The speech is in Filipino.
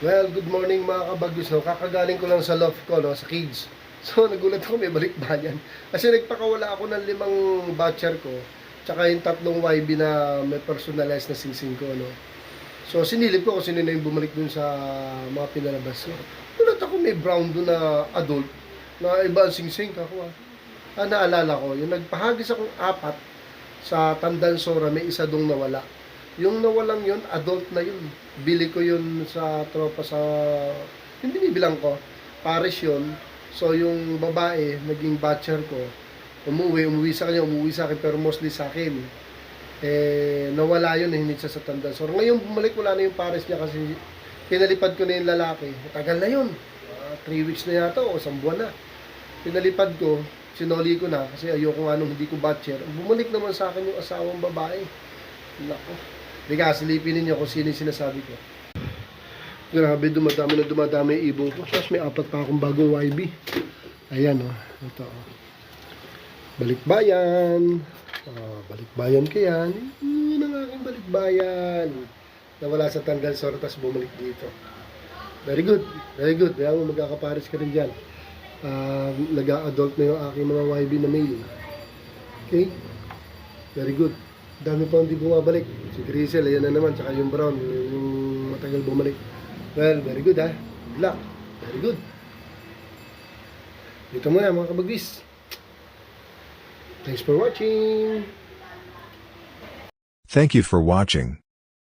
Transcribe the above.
Well, good morning mga kabagis, no? Kakagaling ko lang sa loft ko, no? Sa kids. So, nagulat ako, may balikbayan. Kasi nagpakawala ako ng 5 batcher ko, tsaka yung 3 YB na may personalized na singsing ko, no? So, sinilip ko kung sino na yung bumalik dun sa mga pinalabas ko. Gulat ako, may brown dun na adult, na iba ang singsing ako, naalala ko, yung nagpahagis akong 4 sa Tandansora, may isa dong nawala. Yung nawalang yun, adult na yun. Bili ko yun sa tropa sa... Yung binibilang ko, Paris yun. So yung babae, naging batcher ko, umuwi sa kanya, umuwi sa akin, pero mostly sa akin. Nawala yun, hindi siya sa tanda. So ngayon bumalik, wala na yung Paris niya kasi pinalipad ko na yung lalaki. Tagal na yun. 3 weeks na yata o 1 buwan na. Pinalipad ko, sinoli ko na kasi ayoko nga nung hindi ko batcher. Bumalik naman sa akin yung asawang babae. Nako. Hindi ka, silipin ninyo kung sino yung sinasabi ko. Grabe, dumadami yung ibong ko. Tapos may 4 pa akong bagong YB. Ayan, oh. Ito, oh. Balikbayan. Balikbayan ka yan. Yun ang aking balikbayan. Nawala sa Tandansora, tapos bumalik dito. Very good. Very good. Kaya mo magkakapares ka rin dyan. Nag-a-adult na yung aking mga YB na male. Okay? Very good. Dami pa hindi bumabalik. Si Grisel, ayan na naman. Tsaka yung brown, yung matagal bumalik. Well, very good ha. Good luck. Very good. Dito muna mga kabagwis. Thanks for watching. Thank you for watching.